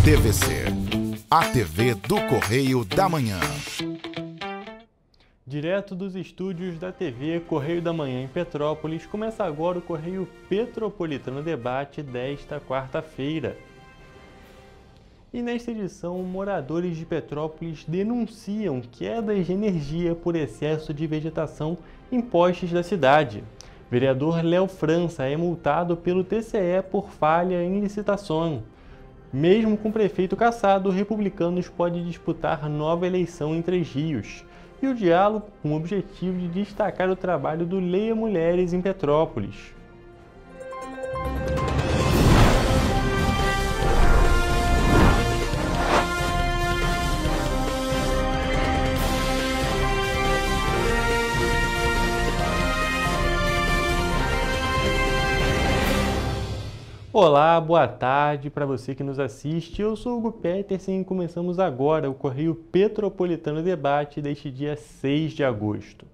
TVC, a TV do Correio da Manhã. Direto dos estúdios da TV Correio da Manhã em Petrópolis, começa agora o Correio Petropolitano Debate desta quarta-feira. E nesta edição, moradores de Petrópolis denunciam quedas de energia por excesso de vegetação em postes da cidade. Vereador Léo França é multado pelo TCE por falha em licitação. Mesmo com o prefeito cassado, Republicanos podem disputar nova eleição em Três Rios. E o diálogo com o objetivo de destacar o trabalho do Leia Mulheres em Petrópolis. Olá, boa tarde para você que nos assiste. Eu sou Hugo Petersen e começamos agora o Correio Petropolitano Debate deste dia 6 de agosto.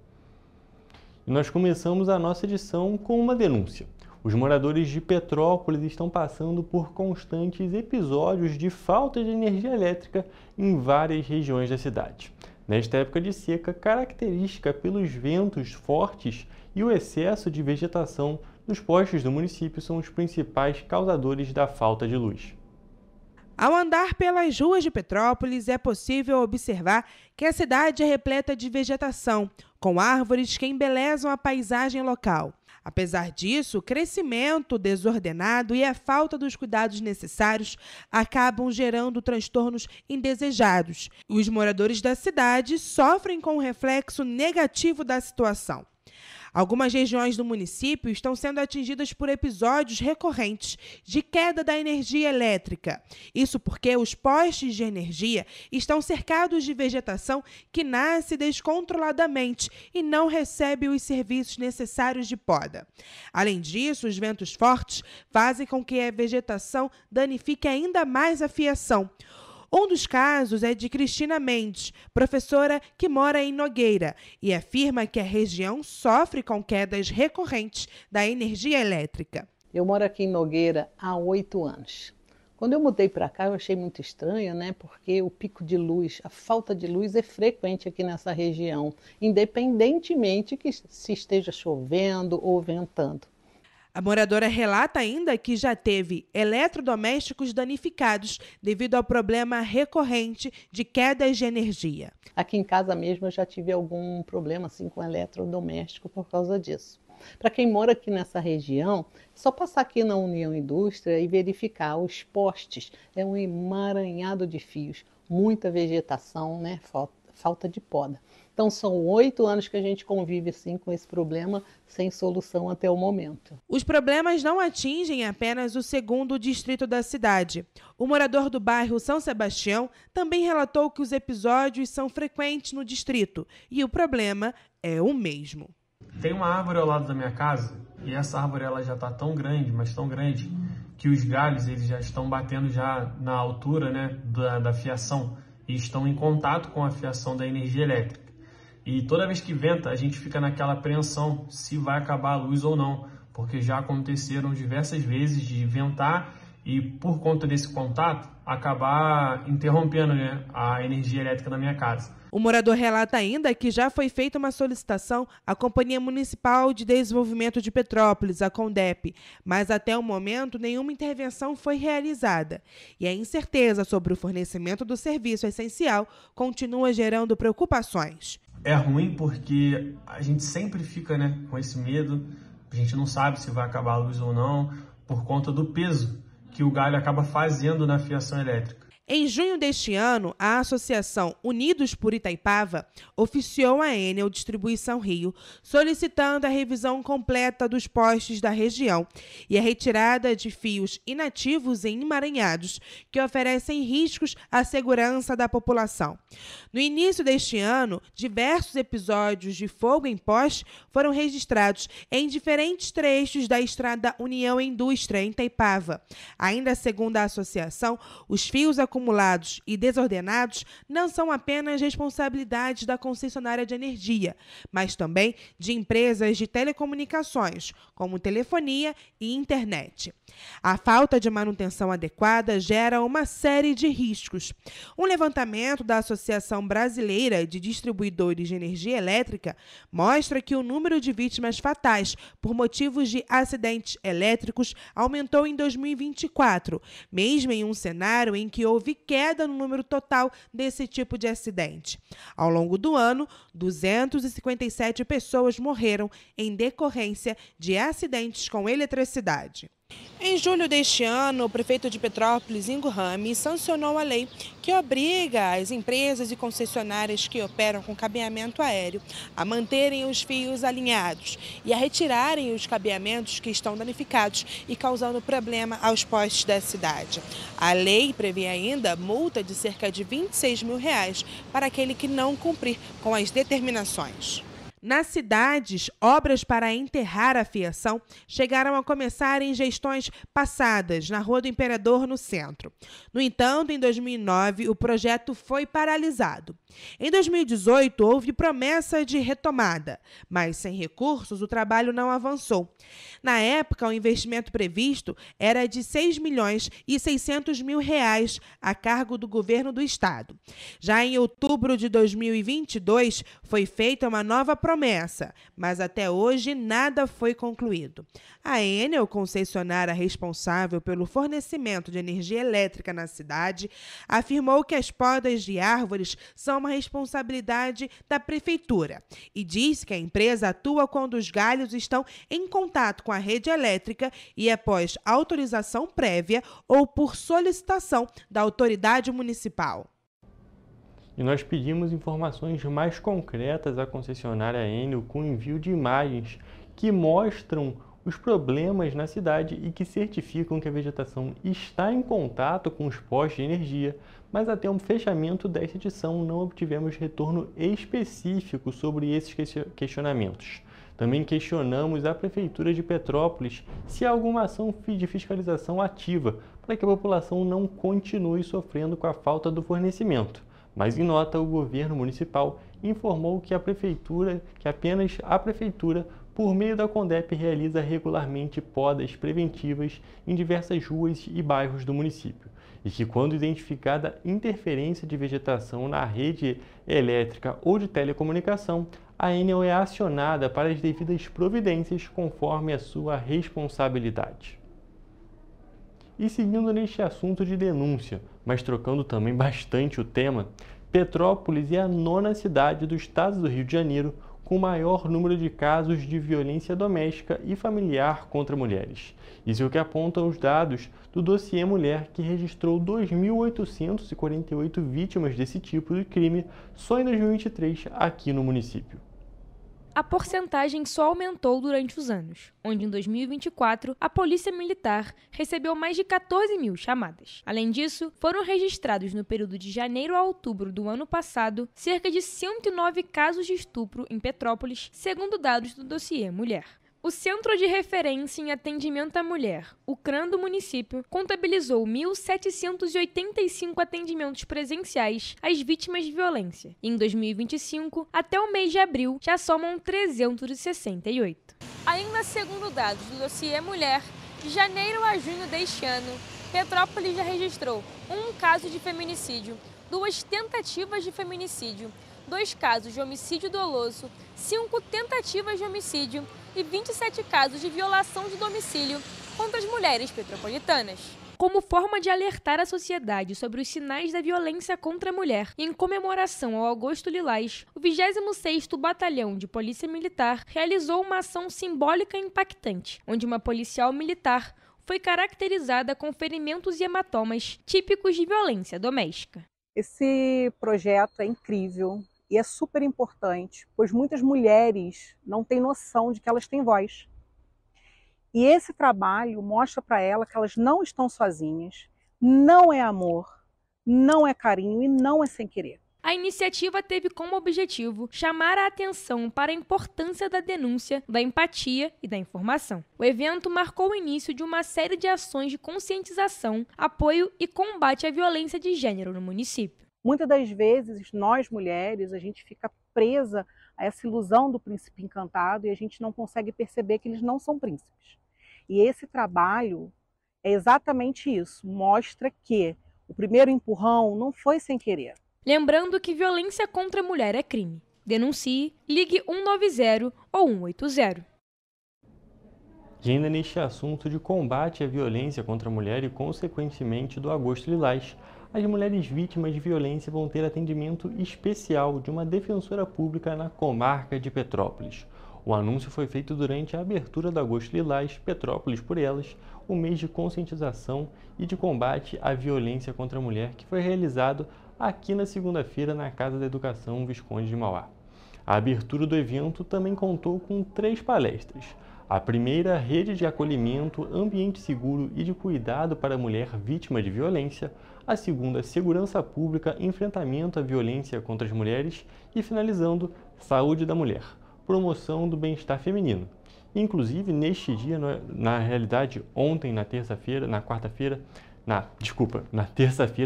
E nós começamos a nossa edição com uma denúncia. Os moradores de Petrópolis estão passando por constantes episódios de falta de energia elétrica em várias regiões da cidade. Nesta época de seca, característica pelos ventos fortes e o excesso de vegetação, os postes do município são os principais causadores da falta de luz. Ao andar pelas ruas de Petrópolis, é possível observar que a cidade é repleta de vegetação, com árvores que embelezam a paisagem local. Apesar disso, o crescimento desordenado e a falta dos cuidados necessários acabam gerando transtornos indesejados. Os moradores da cidade sofrem com o reflexo negativo da situação. Algumas regiões do município estão sendo atingidas por episódios recorrentes de queda da energia elétrica. Isso porque os postes de energia estão cercados de vegetação que nasce descontroladamente e não recebe os serviços necessários de poda. Além disso, os ventos fortes fazem com que a vegetação danifique ainda mais a fiação. Um dos casos é de Cristina Mendes, professora que mora em Nogueira, e afirma que a região sofre com quedas recorrentes da energia elétrica. Eu moro aqui em Nogueira há 8 anos. Quando eu mudei para cá, eu achei muito estranho, porque o pico de luz, a falta de luz é frequente aqui nessa região, independentemente que se esteja chovendo ou ventando. A moradora relata ainda que já teve eletrodomésticos danificados devido ao problema recorrente de quedas de energia. Aqui em casa mesmo eu já tive algum problema com eletrodoméstico por causa disso. Para quem mora aqui nessa região, é só passar aqui na União Indústria e verificar os postes. É um emaranhado de fios, muita vegetação, falta de poda. Então, são 8 anos que a gente convive com esse problema, sem solução até o momento. Os problemas não atingem apenas o segundo distrito da cidade. O morador do bairro São Sebastião também relatou que os episódios são frequentes no distrito e o problema é o mesmo. Tem uma árvore ao lado da minha casa e essa árvore ela já está tão grande, mas tão grande, que os galhos eles já estão batendo já na altura da fiação e estão em contato com a fiação da energia elétrica. E toda vez que venta, a gente fica naquela apreensão se vai acabar a luz ou não, porque já aconteceram diversas vezes de ventar e, por conta desse contato, acabar interrompendo a energia elétrica da minha casa. O morador relata ainda que já foi feita uma solicitação à Companhia Municipal de Desenvolvimento de Petrópolis, a CONDEP, mas até o momento nenhuma intervenção foi realizada. E a incerteza sobre o fornecimento do serviço essencial continua gerando preocupações. É ruim porque a gente sempre fica com esse medo, a gente não sabe se vai acabar a luz ou não, por conta do peso que o galho acaba fazendo na fiação elétrica. Em junho deste ano, a Associação Unidos por Itaipava oficiou a Enel Distribuição Rio, solicitando a revisão completa dos postes da região e a retirada de fios inativos e emaranhados que oferecem riscos à segurança da população. No início deste ano, diversos episódios de fogo em poste foram registrados em diferentes trechos da estrada União Indústria, em Itaipava. Ainda segundo a associação, os fios acumulados e desordenados não são apenas responsabilidade da concessionária de energia, mas também de empresas de telecomunicações, como telefonia e internet. A falta de manutenção adequada gera uma série de riscos. Um levantamento da Associação Brasileira de Distribuidores de Energia Elétrica mostra que o número de vítimas fatais por motivos de acidentes elétricos aumentou em 2024, mesmo em um cenário em que houve queda no número total desse tipo de acidente. Ao longo do ano, 257 pessoas morreram em decorrência de acidentes com eletricidade. Em julho deste ano, o prefeito de Petrópolis, Ingo Rami, sancionou a lei que obriga as empresas e concessionárias que operam com cabeamento aéreo a manterem os fios alinhados e a retirarem os cabeamentos que estão danificados e causando problema aos postes da cidade. A lei prevê ainda multa de cerca de R$26 mil para aquele que não cumprir com as determinações. Nas cidades, obras para enterrar a fiação chegaram a começar em gestões passadas, na Rua do Imperador, no centro. No entanto, em 2009, o projeto foi paralisado. Em 2018, houve promessa de retomada, mas sem recursos o trabalho não avançou. Na época, o investimento previsto era de R$6.600.000 a cargo do governo do estado. Já em outubro de 2022, foi feita uma nova promessa, mas até hoje nada foi concluído. A Enel, concessionária responsável pelo fornecimento de energia elétrica na cidade, afirmou que as podas de árvores são uma responsabilidade da prefeitura e diz que a empresa atua quando os galhos estão em contato com a rede elétrica e após autorização prévia ou por solicitação da autoridade municipal. E nós pedimos informações mais concretas à concessionária Enel com envio de imagens que mostram os problemas na cidade e que certificam que a vegetação está em contato com os postes de energia, mas até o fechamento desta edição não obtivemos retorno específico sobre esses questionamentos. Também questionamos a Prefeitura de Petrópolis se há alguma ação de fiscalização ativa para que a população não continue sofrendo com a falta do fornecimento. Mas em nota, o governo municipal informou que apenas a Prefeitura, por meio da Condep, realiza regularmente podas preventivas em diversas ruas e bairros do município. E que, quando identificada interferência de vegetação na rede elétrica ou de telecomunicação, a Enel é acionada para as devidas providências conforme a sua responsabilidade. E seguindo neste assunto de denúncia, mas trocando também bastante o tema, Petrópolis é a 9ª cidade do estado do Rio de Janeiro com o maior número de casos de violência doméstica e familiar contra mulheres. Isso é o que apontam os dados do Dossiê Mulher, que registrou 2.848 vítimas desse tipo de crime só em 2023 aqui no município. A porcentagem só aumentou durante os anos, onde em 2024 a Polícia Militar recebeu mais de 14 mil chamadas. Além disso, foram registrados no período de janeiro a outubro do ano passado cerca de 109 casos de estupro em Petrópolis, segundo dados do Dossiê Mulher. O Centro de Referência em Atendimento à Mulher, o CRAM do município, contabilizou 1.785 atendimentos presenciais às vítimas de violência. E em 2025, até o mês de abril, já somam 368. Ainda segundo dados do Dossiê Mulher, de janeiro a junho deste ano, Petrópolis já registrou 1 caso de feminicídio, 2 tentativas de feminicídio, 2 casos de homicídio doloso, 5 tentativas de homicídio e 27 casos de violação de domicílio contra as mulheres petropolitanas. Como forma de alertar a sociedade sobre os sinais da violência contra a mulher e em comemoração ao Agosto Lilás, o 26º Batalhão de Polícia Militar realizou uma ação simbólica e impactante, onde uma policial militar foi caracterizada com ferimentos e hematomas típicos de violência doméstica. Esse projeto é incrível e é super importante, pois muitas mulheres não têm noção de que elas têm voz. E esse trabalho mostra para elas que elas não estão sozinhas, não é amor, não é carinho e não é sem querer. A iniciativa teve como objetivo chamar a atenção para a importância da denúncia, da empatia e da informação. O evento marcou o início de uma série de ações de conscientização, apoio e combate à violência de gênero no município. Muitas das vezes, nós mulheres, a gente fica presa a essa ilusão do príncipe encantado e a gente não consegue perceber que eles não são príncipes. E esse trabalho é exatamente isso, mostra que o primeiro empurrão não foi sem querer. Lembrando que violência contra a mulher é crime. Denuncie, ligue 190 ou 180. E ainda neste assunto de combate à violência contra a mulher e, consequentemente, do Agosto Lilás, as mulheres vítimas de violência vão ter atendimento especial de uma defensora pública na comarca de Petrópolis. O anúncio foi feito durante a abertura do Agosto Lilás, Petrópolis por Elas, o mês de conscientização e de combate à violência contra a mulher, que foi realizado aqui na segunda-feira na Casa da Educação Visconde de Mauá. A abertura do evento também contou com 3 palestras. A primeira, Rede de Acolhimento, Ambiente Seguro e de Cuidado para a Mulher Vítima de Violência. A segunda, Segurança Pública, Enfrentamento à Violência contra as Mulheres. E finalizando, Saúde da Mulher, Promoção do Bem-Estar Feminino. Inclusive, neste dia, na realidade, ontem, na terça-feira,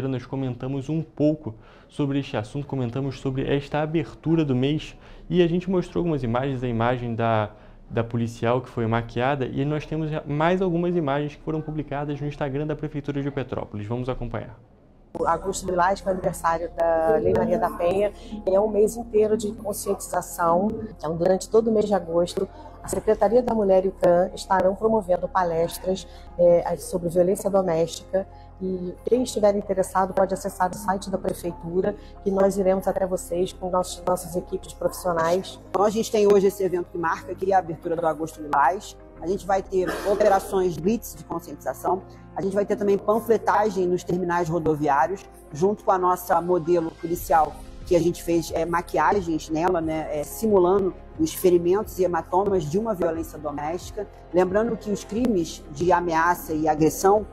nós comentamos um pouco sobre este assunto, comentamos sobre esta abertura do mês e a gente mostrou algumas imagens, a imagem da policial que foi maquiada, e nós temos mais algumas imagens que foram publicadas no Instagram da Prefeitura de Petrópolis. Vamos acompanhar. O Agosto Lilás, que é o aniversário da Lei Maria da Penha, é um mês inteiro de conscientização. Então, durante todo o mês de agosto, a Secretaria da Mulher e o CRAM estarão promovendo palestras sobre violência doméstica. E quem estiver interessado pode acessar o site da Prefeitura, que nós iremos até vocês com nossas equipes profissionais. Então, a gente tem hoje esse evento que marca aqui a abertura do Agosto Lilás. A gente vai ter operações blitz de conscientização. A gente vai ter também panfletagem nos terminais rodoviários, junto com a nossa modelo policial, que a gente fez maquiagens nela, simulando os ferimentos e hematomas de uma violência doméstica. Lembrando que os crimes de ameaça e agressão,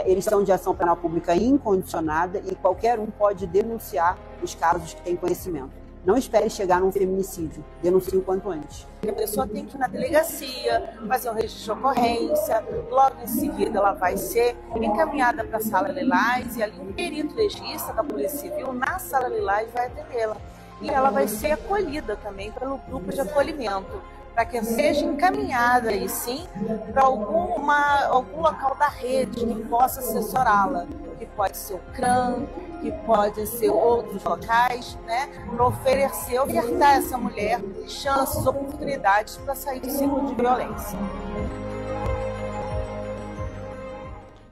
eles são de ação penal pública incondicionada e qualquer um pode denunciar os casos que tem conhecimento. Não espere chegar num feminicídio, denuncie o quanto antes. A pessoa tem que ir na delegacia, fazer um registro de ocorrência, logo em seguida ela vai ser encaminhada para a Sala Lilás e ali um perito legista da Polícia Civil na Sala Lilás vai atendê-la. E ela vai ser acolhida também pelo grupo de acolhimento, para que seja encaminhada aí sim para algum local da rede que possa assessorá-la, que pode ser o CRAM, que pode ser outros locais, para ofertar a essa mulher chances, oportunidades para sair do ciclo de violência.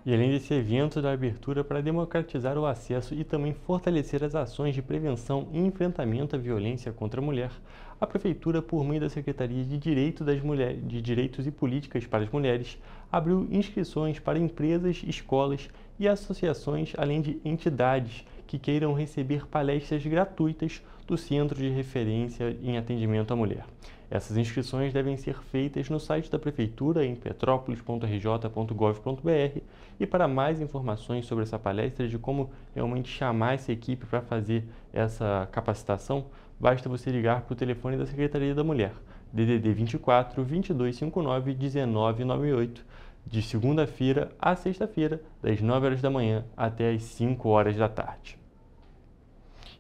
E além desse evento da abertura para democratizar o acesso e também fortalecer as ações de prevenção e enfrentamento à violência contra a mulher, a Prefeitura, por meio da Secretaria de Direitos e Políticas para as Mulheres, abriu inscrições para empresas, escolas e associações, além de entidades que queiram receber palestras gratuitas do Centro de Referência em Atendimento à Mulher. Essas inscrições devem ser feitas no site da Prefeitura em petropolis.rj.gov.br e para mais informações sobre essa palestra de como realmente chamar essa equipe para fazer essa capacitação, basta você ligar para o telefone da Secretaria da Mulher, DDD 24 2259 1998, de segunda-feira a sexta-feira, das 9 horas da manhã até as 5 horas da tarde.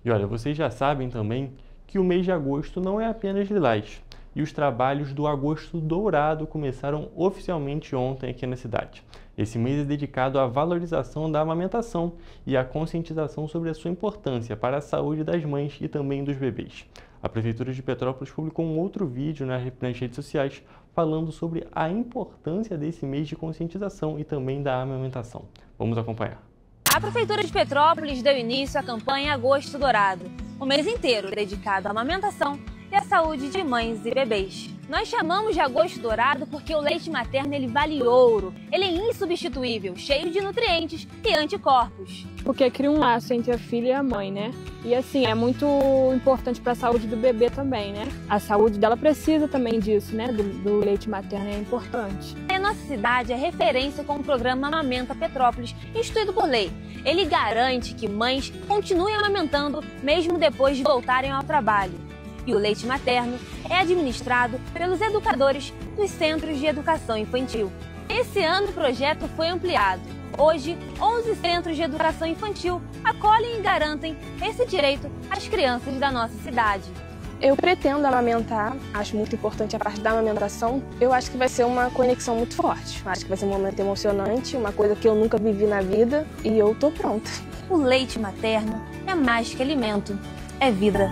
E olha, vocês já sabem também que o mês de agosto não é apenas lilás, e os trabalhos do Agosto Dourado começaram oficialmente ontem aqui na cidade. Esse mês é dedicado à valorização da amamentação e à conscientização sobre a sua importância para a saúde das mães e também dos bebês. A Prefeitura de Petrópolis publicou um outro vídeo nas redes sociais falando sobre a importância desse mês de conscientização e também da amamentação. Vamos acompanhar. A Prefeitura de Petrópolis deu início à campanha Agosto Dourado, um mês inteiro dedicado à amamentação e à saúde de mães e bebês. Nós chamamos de Agosto Dourado porque o leite materno vale ouro. Ele é insubstituível, cheio de nutrientes e anticorpos. Porque cria um laço entre a filha e a mãe, né? E assim, é muito importante para a saúde do bebê também, né? A saúde dela precisa também disso, né? Do leite materno, é importante. A nossa cidade é referência com o programa Amamenta Petrópolis, instituído por lei. Ele garante que mães continuem amamentando mesmo depois de voltarem ao trabalho. E o leite materno é administrado pelos educadores dos Centros de Educação Infantil. Esse ano o projeto foi ampliado. Hoje, 11 centros de educação infantil acolhem e garantem esse direito às crianças da nossa cidade. Eu pretendo amamentar, acho muito importante a parte da amamentação. Eu acho que vai ser uma conexão muito forte. Acho que vai ser um momento emocionante, uma coisa que eu nunca vivi na vida e eu tô pronta. O leite materno é mais que alimento, é vida.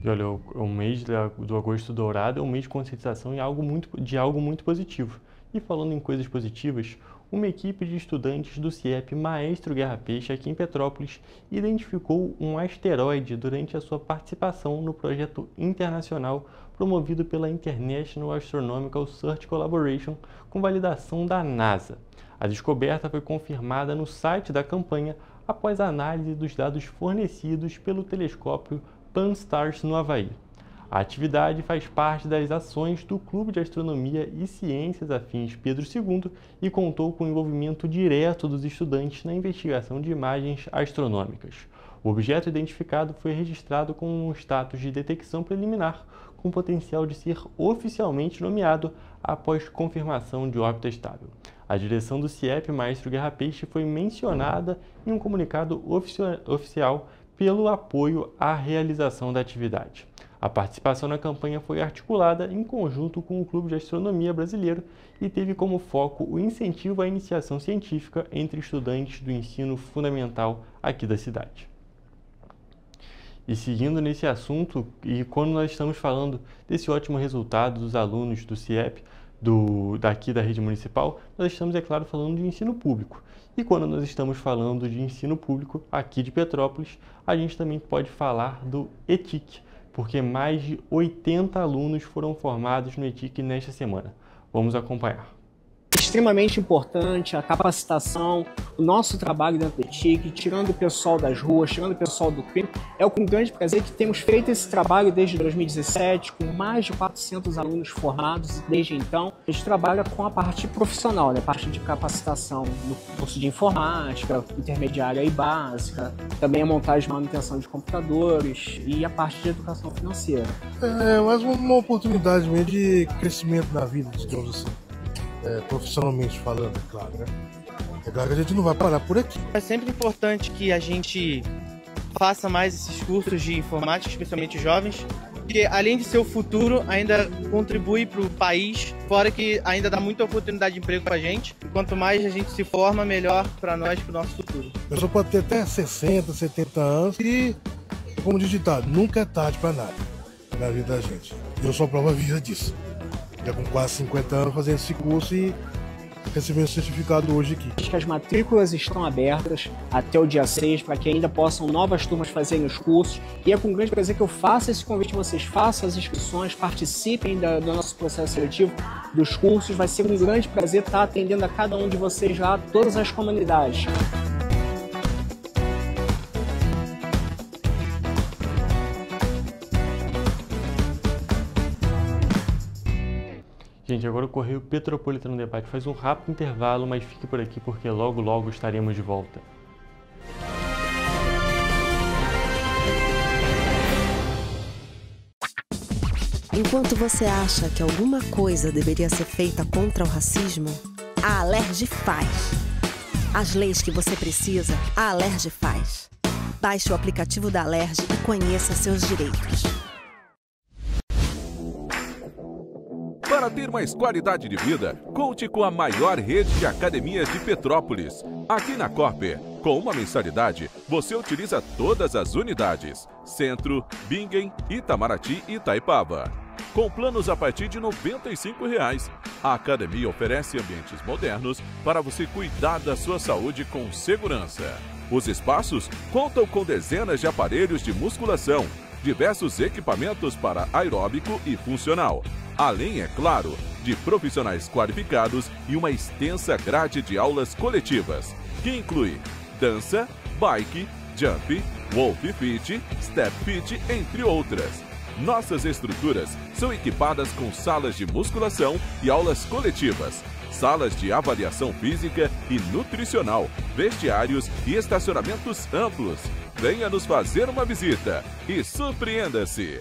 E olha, o mês do Agosto Dourado é um mês de conscientização de algo muito positivo. E falando em coisas positivas, uma equipe de estudantes do CIEP Maestro Guerra Peixe, aqui em Petrópolis, identificou um asteroide durante a sua participação no projeto internacional promovido pela International Astronomical Search Collaboration, com validação da NASA. A descoberta foi confirmada no site da campanha após a análise dos dados fornecidos pelo telescópio Pan-STARRS no Havaí. A atividade faz parte das ações do Clube de Astronomia e Ciências Afins Pedro II e contou com o envolvimento direto dos estudantes na investigação de imagens astronômicas. O objeto identificado foi registrado com um status de detecção preliminar, com potencial de ser oficialmente nomeado após confirmação de órbita estável. A direção do CIEP Maestro Guerra Peixe foi mencionada em um comunicado oficial pelo apoio à realização da atividade. A participação na campanha foi articulada em conjunto com o Clube de Astronomia Brasileiro e teve como foco o incentivo à iniciação científica entre estudantes do ensino fundamental aqui da cidade. E seguindo nesse assunto, e quando nós estamos falando desse ótimo resultado dos alunos do CIEP, daqui da rede municipal, nós estamos, é claro, falando de ensino público. E quando nós estamos falando de ensino público aqui de Petrópolis, a gente também pode falar do ETIC, porque mais de 80 alunos foram formados no ETIC nesta semana. Vamos acompanhar. Extremamente importante a capacitação, o nosso trabalho dentro do ETIC, tirando o pessoal das ruas, tirando o pessoal do crime. É com grande prazer que temos feito esse trabalho desde 2017, com mais de 400 alunos formados desde então. A gente trabalha com a parte profissional, né? A parte de capacitação no curso de informática, intermediária e básica, também a montagem e manutenção de computadores e a parte de educação financeira. É mais uma oportunidade mesmo de crescimento na vida, digamos assim. Profissionalmente falando, é claro, né? É claro que a gente não vai parar por aqui. É sempre importante que a gente faça mais esses cursos de informática, especialmente jovens, porque além de ser o futuro, ainda contribui para o país, fora que ainda dá muita oportunidade de emprego para a gente. E quanto mais a gente se forma, melhor para nós, para o nosso futuro. A pessoa pode ter até 60, 70 anos e, como diz o ditado, nunca é tarde para nada na vida da gente. Eu sou a prova viva disso. Já com quase 50 anos fazendo esse curso e recebendo o certificado hoje aqui. Acho que as matrículas estão abertas até o dia 6 para que ainda possam novas turmas fazerem os cursos. E é com grande prazer que eu faço esse convite a vocês, façam as inscrições, participem do nosso processo seletivo dos cursos. Vai ser um grande prazer estar atendendo a cada um de vocês lá, todas as comunidades. Gente, agora o Correio Petropolitano Debate faz um rápido intervalo, mas fique por aqui porque logo logo estaremos de volta. Enquanto você acha que alguma coisa deveria ser feita contra o racismo, a Alerj faz. As leis que você precisa, a Alerj faz. Baixe o aplicativo da Alerj e conheça seus direitos. Para ter mais qualidade de vida, conte com a maior rede de academias de Petrópolis. Aqui na Corper, com uma mensalidade, você utiliza todas as unidades: Centro, Bingen, Itamaraty e Itaipava. Com planos a partir de R$ 95,00. A academia oferece ambientes modernos para você cuidar da sua saúde com segurança. Os espaços contam com dezenas de aparelhos de musculação, diversos equipamentos para aeróbico e funcional. Além, é claro, de profissionais qualificados e uma extensa grade de aulas coletivas, que inclui dança, bike, jump, wolf fit, step fit, entre outras. Nossas estruturas são equipadas com salas de musculação e aulas coletivas, salas de avaliação física e nutricional, vestiários e estacionamentos amplos. Venha nos fazer uma visita e surpreenda-se!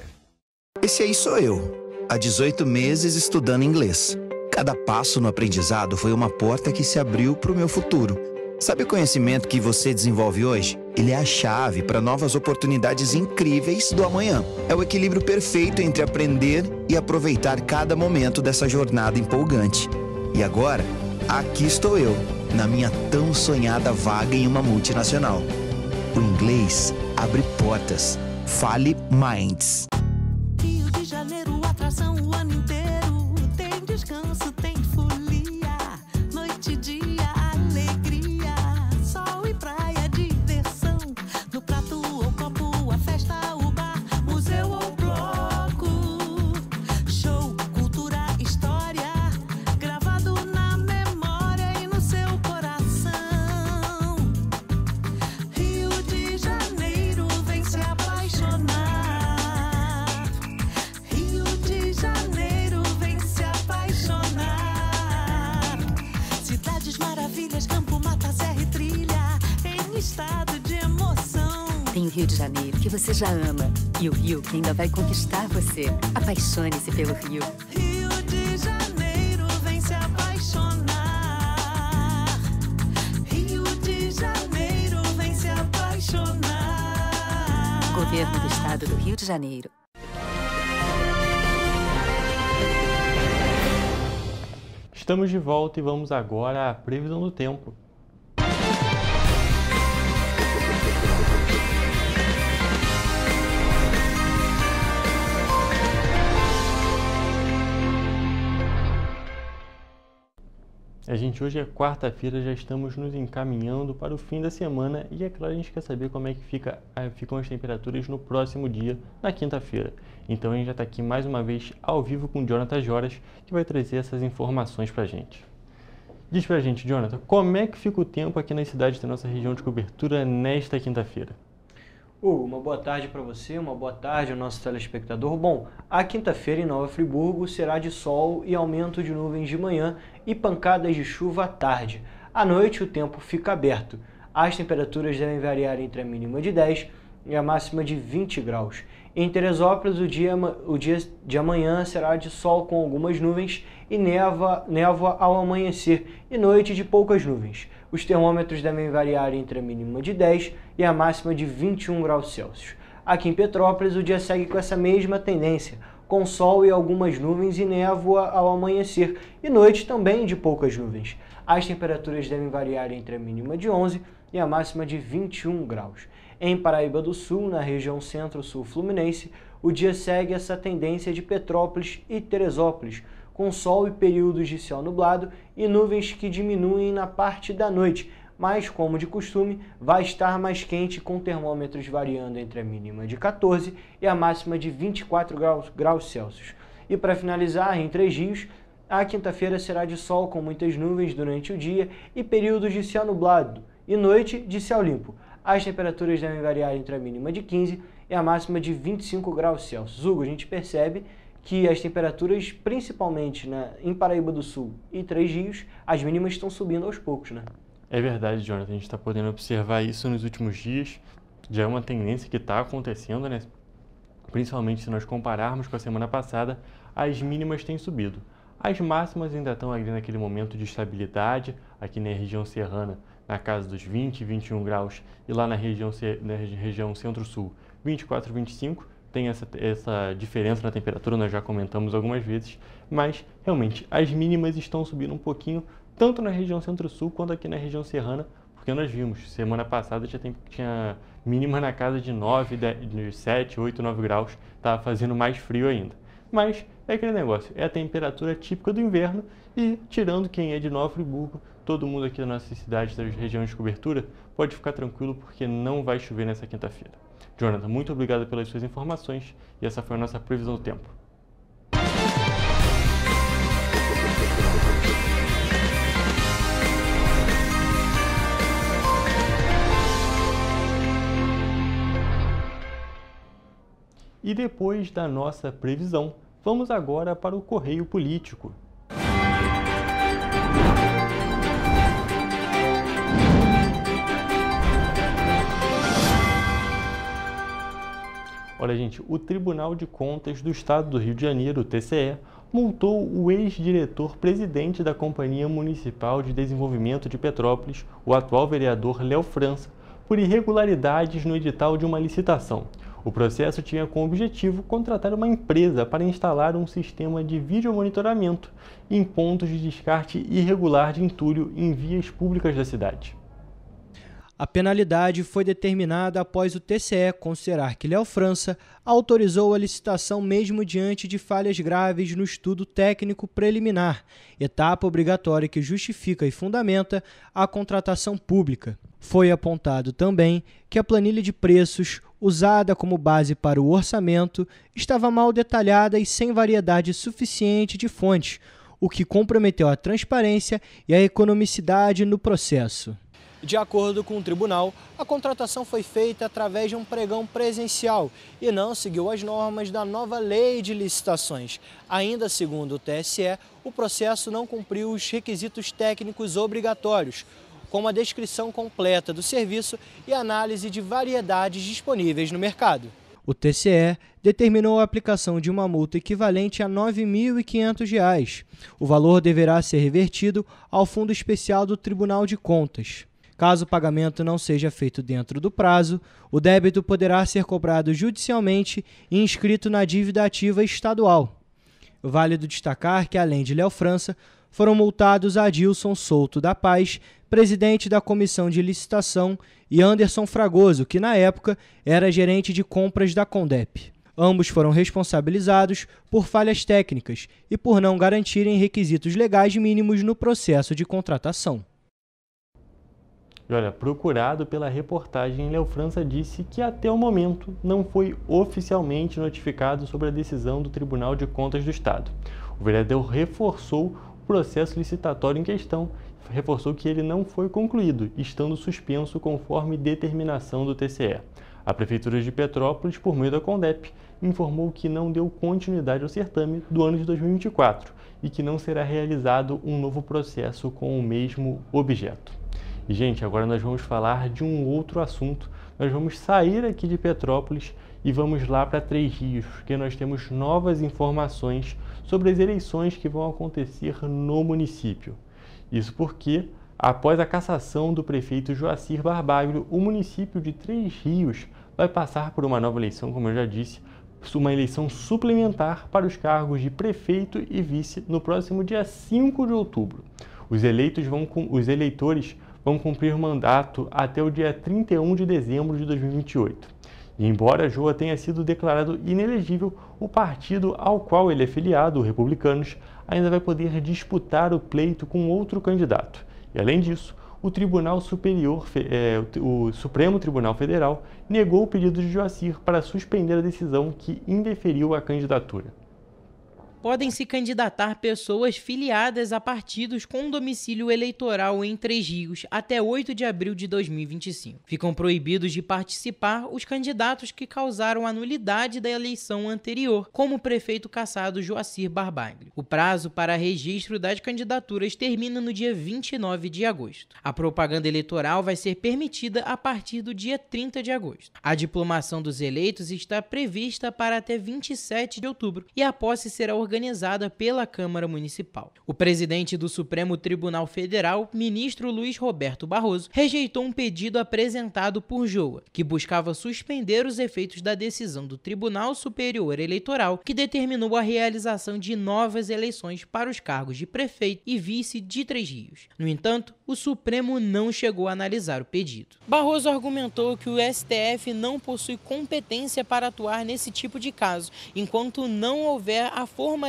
Esse aí sou eu, há 18 meses estudando inglês. Cada passo no aprendizado foi uma porta que se abriu para o meu futuro. Sabe o conhecimento que você desenvolve hoje? Ele é a chave para novas oportunidades incríveis do amanhã. É o equilíbrio perfeito entre aprender e aproveitar cada momento dessa jornada empolgante. E agora, aqui estou eu, na minha tão sonhada vaga em uma multinacional. O inglês abre portas. Fale Minds. Rio de Janeiro, atração o ano inteiro. Tem descanso, tem folia. Noite e dia, alegria. Sol e praia, diversão. No prato ou copo, a festa, o bar, museu ou bloco. Show, cultura, história. Gravado na memória e no seu coração. Rio de Janeiro, vem se apaixonar. Rio de Janeiro, vem se apaixonar. Cidades maravilhas, campo, mata, serra e trilha, em estado de emoção. Tem o Rio de Janeiro, que você já ama, e o Rio, que ainda vai conquistar você. Apaixone-se pelo Rio. Rio de Janeiro, vem se apaixonar. Rio de Janeiro, vem se apaixonar. Governo do Estado do Rio de Janeiro. Estamos de volta e vamos agora à previsão do tempo. Gente, hoje é quarta-feira, já estamos nos encaminhando para o fim da semana e é claro, a gente quer saber como é que ficam as temperaturas no próximo dia, na quinta-feira. Então a gente já está aqui mais uma vez ao vivo com o Jonathan Joras, que vai trazer essas informações para a gente. Diz pra gente, Jonathan, como é que fica o tempo aqui nas cidades da nossa região de cobertura nesta quinta-feira? Uma boa tarde para você, uma boa tarde ao nosso telespectador. Bom, a quinta-feira em Nova Friburgo será de sol e aumento de nuvens de manhã e pancadas de chuva à tarde. À noite o tempo fica aberto. As temperaturas devem variar entre a mínima de 10 e a máxima de 20 graus. Em Teresópolis, o dia de amanhã será de sol com algumas nuvens e névoa ao amanhecer e noite de poucas nuvens. Os termômetros devem variar entre a mínima de 10 e a máxima de 21 graus Celsius. Aqui em Petrópolis, o dia segue com essa mesma tendência, com sol e algumas nuvens e névoa ao amanhecer e noite também de poucas nuvens. As temperaturas devem variar entre a mínima de 11 e a máxima de 21 graus. Em Paraíba do Sul, na região centro-sul fluminense, o dia segue essa tendência de Petrópolis e Teresópolis, com sol e períodos de céu nublado e nuvens que diminuem na parte da noite, mas, como de costume, vai estar mais quente com termômetros variando entre a mínima de 14 e a máxima de 24 graus Celsius. E para finalizar, em Três Rios, a quinta-feira será de sol com muitas nuvens durante o dia e períodos de céu nublado e noite de céu limpo. As temperaturas devem variar entre a mínima de 15 e a máxima de 25 graus Celsius. Hugo, a gente percebe que as temperaturas, principalmente em Paraíba do Sul e Três Rios, as mínimas estão subindo aos poucos, né? É verdade, Jonathan. A gente está podendo observar isso nos últimos dias. Já é uma tendência que está acontecendo, né? Principalmente se nós compararmos com a semana passada, as mínimas têm subido. As máximas ainda estão ali naquele momento de estabilidade, aqui na região serrana, na casa dos 20, 21 graus, e lá na região centro-sul, 24, 25. Tem essa diferença na temperatura, nós já comentamos algumas vezes, mas realmente as mínimas estão subindo um pouquinho, tanto na região centro-sul quanto aqui na região serrana, porque nós vimos, semana passada já tinha mínima na casa de 9, 10, 7, 8, 9 graus, estava fazendo mais frio ainda. Mas é aquele negócio, é a temperatura típica do inverno e, tirando quem é de Nova Friburgo, todo mundo aqui da nossa cidade, das regiões de cobertura, pode ficar tranquilo porque não vai chover nessa quinta-feira. Jonathan, muito obrigado pelas suas informações e essa foi a nossa previsão do tempo. E depois da nossa previsão, vamos agora para o Correio Político. Olha, gente, o Tribunal de Contas do Estado do Rio de Janeiro, o TCE, multou o ex-diretor-presidente da Companhia Municipal de Desenvolvimento de Petrópolis, o atual vereador Léo França, por irregularidades no edital de uma licitação. O processo tinha como objetivo contratar uma empresa para instalar um sistema de videomonitoramento em pontos de descarte irregular de entulho em vias públicas da cidade. A penalidade foi determinada após o TCE considerar que Léo França autorizou a licitação mesmo diante de falhas graves no estudo técnico preliminar, etapa obrigatória que justifica e fundamenta a contratação pública. Foi apontado também que a planilha de preços, usada como base para o orçamento, estava mal detalhada e sem variedade suficiente de fontes, o que comprometeu a transparência e a economicidade no processo. De acordo com o tribunal, a contratação foi feita através de um pregão presencial e não seguiu as normas da nova lei de licitações. Ainda segundo o TSE, o processo não cumpriu os requisitos técnicos obrigatórios, como a descrição completa do serviço e análise de variedades disponíveis no mercado. O TCE determinou a aplicação de uma multa equivalente a R$ 9.500. O valor deverá ser revertido ao Fundo Especial do Tribunal de Contas. Caso o pagamento não seja feito dentro do prazo, o débito poderá ser cobrado judicialmente e inscrito na dívida ativa estadual. Válido destacar que, além de Léo França, foram multados Adilson Souto da Paz, presidente da Comissão de Licitação, e Anderson Fragoso, que na época era gerente de compras da Condep. Ambos foram responsabilizados por falhas técnicas e por não garantirem requisitos legais mínimos no processo de contratação. E olha, procurado pela reportagem, Léo França disse que até o momento não foi oficialmente notificado sobre a decisão do Tribunal de Contas do Estado. O vereador reforçou o processo licitatório em questão, reforçou que ele não foi concluído, estando suspenso conforme determinação do TCE. A Prefeitura de Petrópolis, por meio da Condep, informou que não deu continuidade ao certame do ano de 2024 e que não será realizado um novo processo com o mesmo objeto. E, gente, agora nós vamos falar de um outro assunto. Nós vamos sair aqui de Petrópolis e vamos lá para Três Rios, porque nós temos novas informações sobre as eleições que vão acontecer no município. Isso porque, após a cassação do prefeito Joacir Barbaglio, o município de Três Rios vai passar por uma nova eleição, como eu já disse, uma eleição suplementar para os cargos de prefeito e vice no próximo dia 5 de outubro. Os eleitores vão cumprir mandato até o dia 31 de dezembro de 2028. E embora Joa tenha sido declarado inelegível, o partido ao qual ele é filiado, o Republicanos, ainda vai poder disputar o pleito com outro candidato. E além disso, o Supremo Tribunal Federal negou o pedido de Joacir para suspender a decisão que indeferiu a candidatura. Podem se candidatar pessoas filiadas a partidos com domicílio eleitoral em Três Rios até 8 de abril de 2025. Ficam proibidos de participar os candidatos que causaram a nulidade da eleição anterior, como o prefeito cassado Joacir Barbaglio. O prazo para registro das candidaturas termina no dia 29 de agosto. A propaganda eleitoral vai ser permitida a partir do dia 30 de agosto. A diplomação dos eleitos está prevista para até 27 de outubro e a posse será organizada pela Câmara Municipal. O presidente do Supremo Tribunal Federal, ministro Luiz Roberto Barroso, rejeitou um pedido apresentado por Joa, que buscava suspender os efeitos da decisão do Tribunal Superior Eleitoral, que determinou a realização de novas eleições para os cargos de prefeito e vice de Três Rios. No entanto, o Supremo não chegou a analisar o pedido. Barroso argumentou que o STF não possui competência para atuar nesse tipo de caso, enquanto não houver a formalização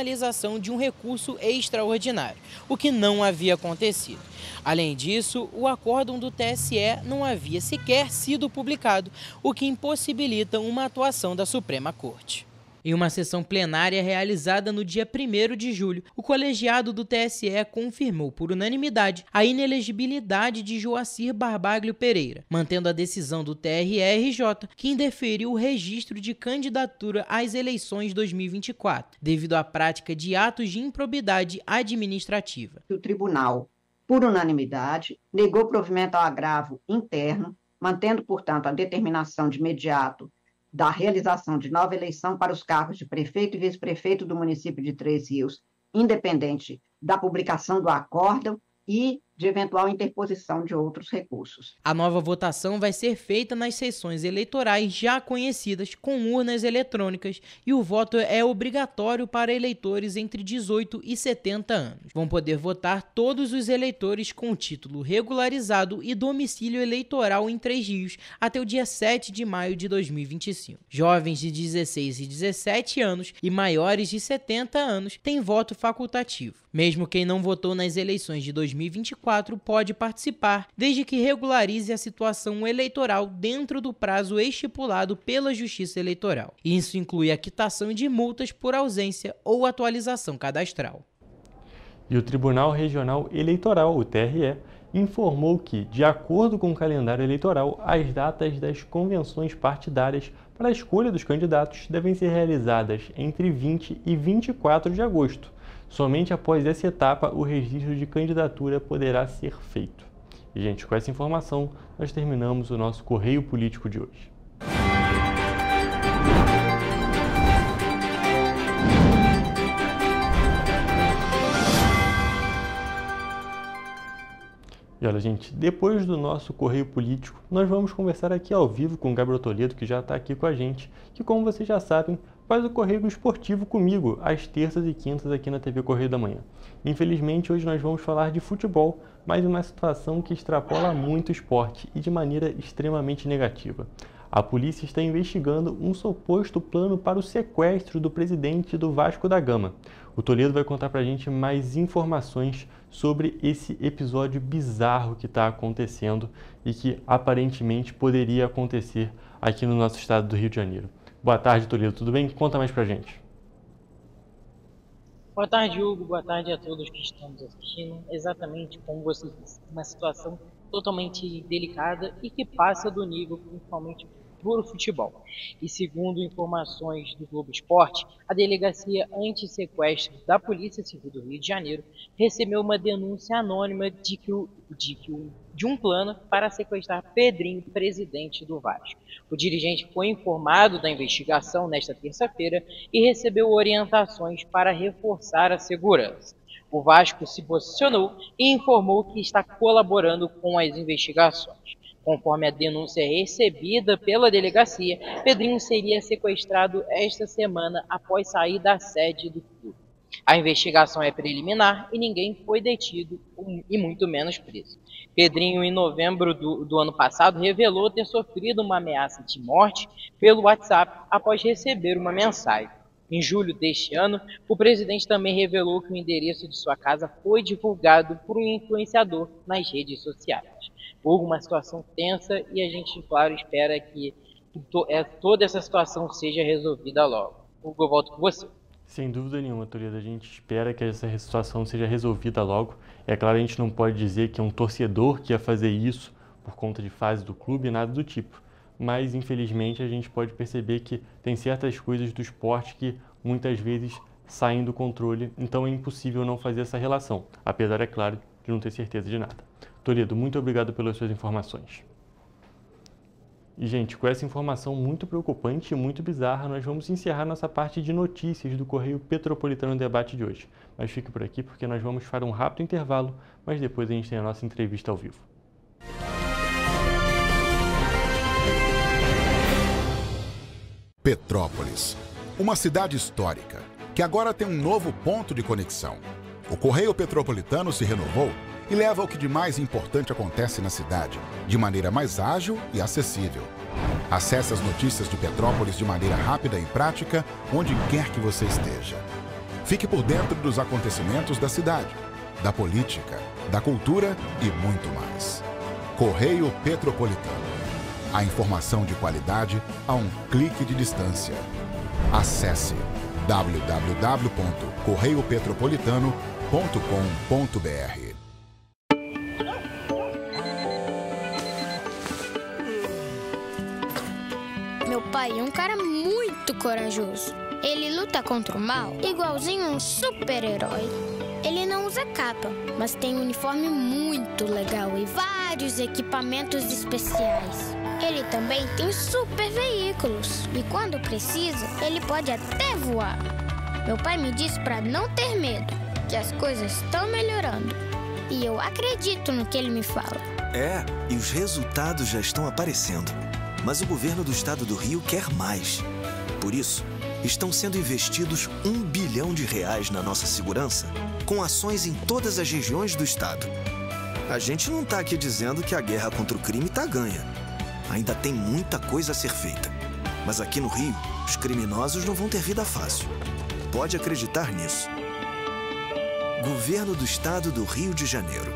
de um recurso extraordinário, o que não havia acontecido. Além disso, o acórdão do TSE não havia sequer sido publicado, o que impossibilita uma atuação da Suprema Corte. Em uma sessão plenária realizada no dia 1º de julho, o colegiado do TSE confirmou por unanimidade a inelegibilidade de Joacir Barbaglio Pereira, mantendo a decisão do TRE-RJ que indeferiu o registro de candidatura às eleições 2024, devido à prática de atos de improbidade administrativa. O tribunal, por unanimidade, negou provimento ao agravo interno, mantendo, portanto, a determinação de imediato da realização de nova eleição para os cargos de prefeito e vice-prefeito do município de Três Rios, independente da publicação do acórdão e de eventual interposição de outros recursos. A nova votação vai ser feita nas sessões eleitorais já conhecidas, com urnas eletrônicas, e o voto é obrigatório para eleitores entre 18 e 70 anos. Vão poder votar todos os eleitores com título regularizado e domicílio eleitoral em Três Rios até o dia 7 de maio de 2025. Jovens de 16 e 17 anos e maiores de 70 anos têm voto facultativo. Mesmo quem não votou nas eleições de 2024 pode participar, desde que regularize a situação eleitoral dentro do prazo estipulado pela Justiça Eleitoral. Isso inclui a quitação de multas por ausência ou atualização cadastral. E o Tribunal Regional Eleitoral, o TRE, informou que, de acordo com o calendário eleitoral, as datas das convenções partidárias para a escolha dos candidatos devem ser realizadas entre 20 e 24 de agosto. Somente após essa etapa, o registro de candidatura poderá ser feito. E, gente, com essa informação, nós terminamos o nosso Correio Político de hoje. E olha, gente, depois do nosso Correio Político, nós vamos conversar aqui ao vivo com o Gabriel Toledo, que já está aqui com a gente, que, como vocês já sabem, faz o Correio Esportivo comigo, às terças e quintas aqui na TV Correio da Manhã. Infelizmente, hoje nós vamos falar de futebol, mas uma situação que extrapola muito o esporte e de maneira extremamente negativa. A polícia está investigando um suposto plano para o sequestro do presidente do Vasco da Gama. O Toledo vai contar para a gente mais informações sobre esse episódio bizarro que está acontecendo e que aparentemente poderia acontecer aqui no nosso estado do Rio de Janeiro. Boa tarde, Toledo. Tudo bem? Conta mais pra gente. Boa tarde, Hugo. Boa tarde a todos que estão nos assistindo. Exatamente como você disse, uma situação totalmente delicada e que passa do nível, principalmente, do futebol. E segundo informações do Globo Esporte, a Delegacia Anti-Sequestro da Polícia Civil do Rio de Janeiro recebeu uma denúncia anônima de um plano para sequestrar Pedrinho, presidente do Vasco. O dirigente foi informado da investigação nesta terça-feira e recebeu orientações para reforçar a segurança. O Vasco se posicionou e informou que está colaborando com as investigações. Conforme a denúncia recebida pela delegacia, Pedrinho seria sequestrado esta semana após sair da sede do clube. A investigação é preliminar e ninguém foi detido e muito menos preso. Pedrinho, em novembro do ano passado, revelou ter sofrido uma ameaça de morte pelo WhatsApp após receber uma mensagem. Em julho deste ano, o presidente também revelou que o endereço de sua casa foi divulgado por um influenciador nas redes sociais. Houve uma situação tensa e a gente, claro, espera que toda essa situação seja resolvida logo. Hugo, eu volto com você. Sem dúvida nenhuma, Toledo. A gente espera que essa situação seja resolvida logo. É claro, a gente não pode dizer que é um torcedor que ia fazer isso por conta de fase do clube, nada do tipo. Mas, infelizmente, a gente pode perceber que tem certas coisas do esporte que muitas vezes saem do controle, então é impossível não fazer essa relação, apesar, é claro, de não ter certeza de nada. Toledo, muito obrigado pelas suas informações. E, gente, com essa informação muito preocupante e muito bizarra, nós vamos encerrar nossa parte de notícias do Correio Petropolitano Debate de hoje. Mas fique por aqui porque nós vamos para um rápido intervalo, mas depois a gente tem a nossa entrevista ao vivo. Petrópolis, uma cidade histórica, que agora tem um novo ponto de conexão. O Correio Petropolitano se renovou e leva o que de mais importante acontece na cidade, de maneira mais ágil e acessível. Acesse as notícias de Petrópolis de maneira rápida e prática, onde quer que você esteja. Fique por dentro dos acontecimentos da cidade, da política, da cultura e muito mais. Correio Petropolitano. A informação de qualidade a um clique de distância. Acesse www.correiopetropolitano.com.br. Meu pai é um cara muito corajoso. Ele luta contra o mal igualzinho um super-herói. Ele não usa capa, mas tem um uniforme muito legal e vários equipamentos especiais. Ele também tem super veículos e quando precisa, ele pode até voar. Meu pai me disse para não ter medo, que as coisas estão melhorando. E eu acredito no que ele me fala. É, e os resultados já estão aparecendo. Mas o governo do estado do Rio quer mais. Por isso, estão sendo investidos R$ 1 bilhão na nossa segurança, com ações em todas as regiões do estado. A gente não está aqui dizendo que a guerra contra o crime está ganha. Ainda tem muita coisa a ser feita. Mas aqui no Rio, os criminosos não vão ter vida fácil. Pode acreditar nisso. Governo do Estado do Rio de Janeiro.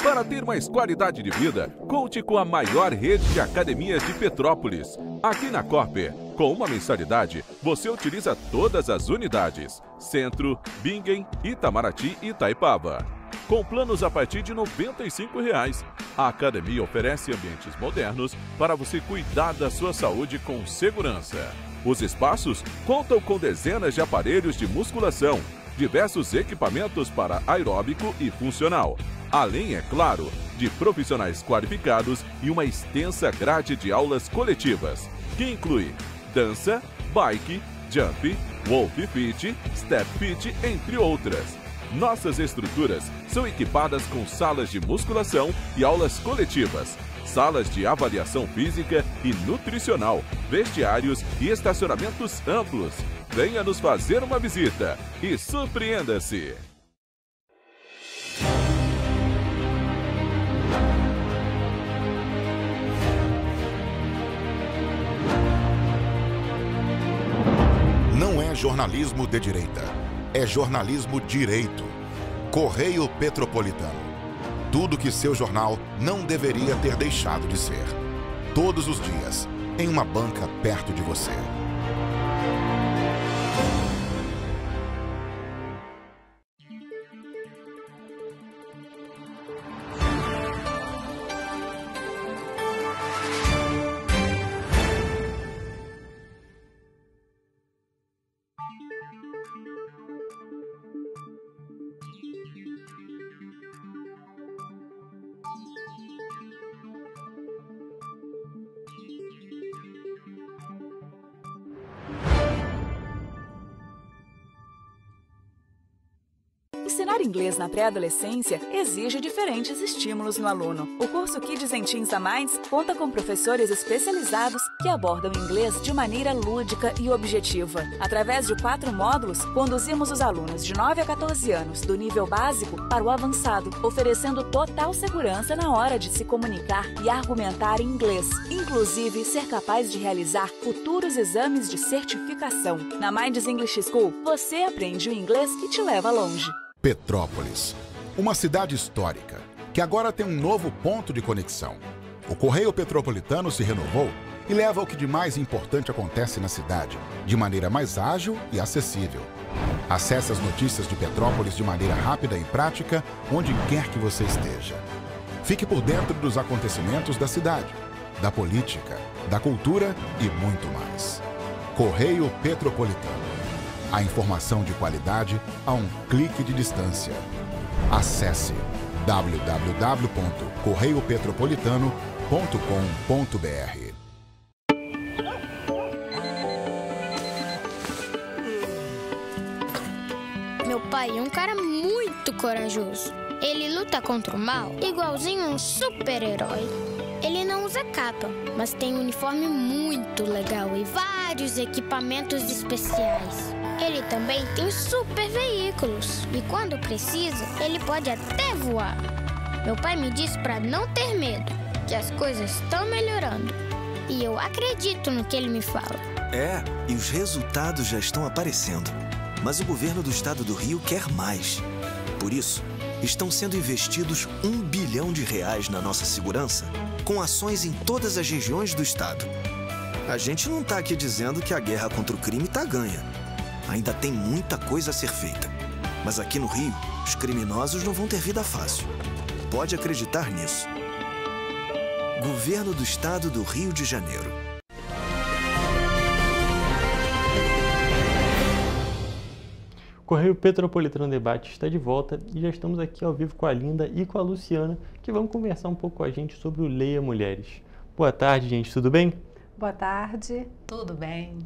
Para ter mais qualidade de vida, conte com a maior rede de academias de Petrópolis. Aqui na Corper, com uma mensalidade, você utiliza todas as unidades: Centro, Bingen, Itamaraty e Itaipava. Com planos a partir de R$ 95,00. A academia oferece ambientes modernos para você cuidar da sua saúde com segurança. Os espaços contam com dezenas de aparelhos de musculação, diversos equipamentos para aeróbico e funcional, além, é claro, de profissionais qualificados e uma extensa grade de aulas coletivas, que inclui dança, bike, jump, wolf fit, step fit, entre outras. Nossas estruturas são equipadas com salas de musculação e aulas coletivas, salas de avaliação física e nutricional, vestiários e estacionamentos amplos. Venha nos fazer uma visita e surpreenda-se! Não é jornalismo de direita, é jornalismo direito. Correio Petropolitano. Tudo que seu jornal não deveria ter deixado de ser. Todos os dias, em uma banca perto de você. Ensinar inglês na pré-adolescência exige diferentes estímulos no aluno. O curso Kids and Teens a Mais conta com professores especializados que abordam inglês de maneira lúdica e objetiva. Através de 4 módulos, conduzimos os alunos de 9 a 14 anos do nível básico para o avançado, oferecendo total segurança na hora de se comunicar e argumentar em inglês, inclusive ser capaz de realizar futuros exames de certificação. Na Minds English School, você aprende o inglês que te leva longe. Petrópolis, uma cidade histórica, que agora tem um novo ponto de conexão. O Correio Petropolitano se renovou e leva o que de mais importante acontece na cidade, de maneira mais ágil e acessível. Acesse as notícias de Petrópolis de maneira rápida e prática, onde quer que você esteja. Fique por dentro dos acontecimentos da cidade, da política, da cultura e muito mais. Correio Petropolitano. A informação de qualidade a um clique de distância. Acesse www.correiopetropolitano.com.br. Meu pai é um cara muito corajoso. Ele luta contra o mal igualzinho um super-herói. Ele não usa capa, mas tem um uniforme muito legal e vários equipamentos especiais. Ele também tem super veículos e quando precisa, ele pode até voar. Meu pai me disse para não ter medo, que as coisas estão melhorando. E eu acredito no que ele me fala. É, e os resultados já estão aparecendo. Mas o governo do estado do Rio quer mais. Por isso, estão sendo investidos R$ 1 bilhão na nossa segurança, com ações em todas as regiões do estado. A gente não tá aqui dizendo que a guerra contra o crime tá ganha. Ainda tem muita coisa a ser feita. Mas aqui no Rio, os criminosos não vão ter vida fácil. Pode acreditar nisso. Governo do Estado do Rio de Janeiro. O Correio Petropolitano Debate está de volta e já estamos aqui ao vivo com a Linda e com a Luciana, que vão conversar um pouco com a gente sobre o Leia Mulheres. Boa tarde, gente, tudo bem? Boa tarde, tudo bem?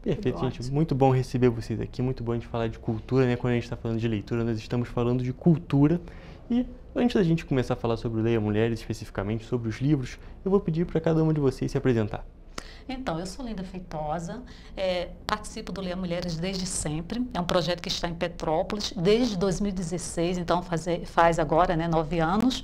Perfeito, gente. Muito bom receber vocês aqui, muito bom a gente falar de cultura, né? Quando a gente está falando de leitura, nós estamos falando de cultura. E antes da gente começar a falar sobre o Leia Mulheres, especificamente sobre os livros, eu vou pedir para cada uma de vocês se apresentar. Então, eu sou Linda Feitosa, participo do Leia Mulheres desde sempre, é um projeto que está em Petrópolis desde 2016, então faz agora, né, 9 anos.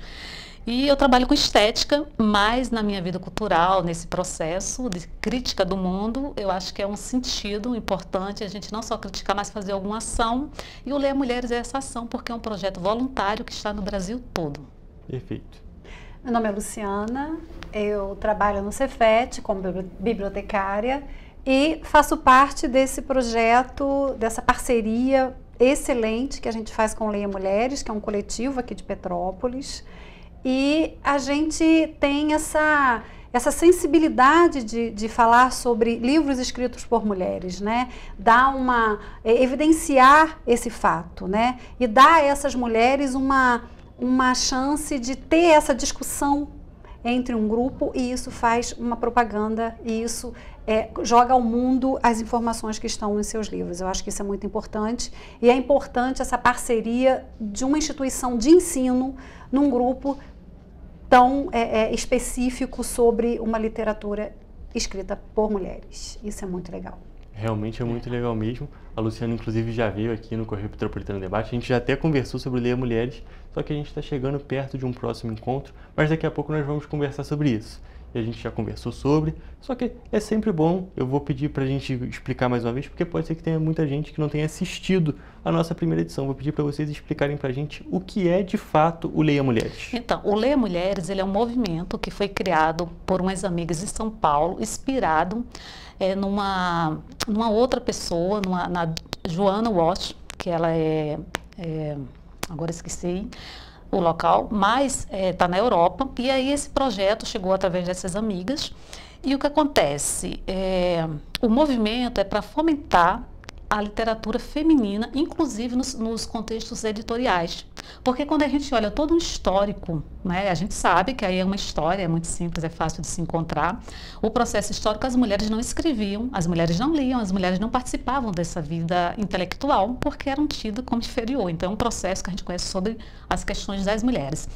E eu trabalho com estética, mas na minha vida cultural, nesse processo de crítica do mundo, eu acho que é um sentido importante a gente não só criticar, mas fazer alguma ação. E o Leia Mulheres é essa ação, porque é um projeto voluntário que está no Brasil todo. Perfeito. Meu nome é Luciana, eu trabalho no Cefet como bibliotecária e faço parte desse projeto, dessa parceria excelente que a gente faz com o Leia Mulheres, que é um coletivo aqui de Petrópolis. E a gente tem essa sensibilidade de falar sobre livros escritos por mulheres, né? Evidenciar esse fato, né? E dar a essas mulheres uma chance de ter essa discussão entre um grupo, e isso faz uma propaganda, e isso joga ao mundo as informações que estão nos seus livros. Eu acho que isso é muito importante, e é importante essa parceria de uma instituição de ensino num grupo tão específico sobre uma literatura escrita por mulheres. Isso é muito legal. Realmente é muito legal mesmo. A Luciana, inclusive, já veio aqui no Correio Petropolitano Debate. A gente já até conversou sobre Leia Mulheres, só que a gente está chegando perto de um próximo encontro, mas daqui a pouco nós vamos conversar sobre isso. E a gente já conversou sobre, só que é sempre bom, eu vou pedir para a gente explicar mais uma vez, porque pode ser que tenha muita gente que não tenha assistido a nossa primeira edição. Vou pedir para vocês explicarem para a gente o que é de fato o Leia Mulheres. Então, o Leia Mulheres, ele é um movimento que foi criado por umas amigas em São Paulo, inspirado numa outra pessoa, na Joanna Walsh, que ela agora esqueci o local, mas está na Europa. E aí esse projeto chegou através dessas amigas. E o que acontece? O movimento é para fomentar a literatura feminina, inclusive nos contextos editoriais. Porque quando a gente olha todo um histórico, né, a gente sabe que aí é uma história, é muito simples, é fácil de se encontrar. O processo histórico, as mulheres não escreviam, as mulheres não liam, as mulheres não participavam dessa vida intelectual, porque eram tidas como inferior. Então é um processo que a gente conhece sobre as questões das mulheres.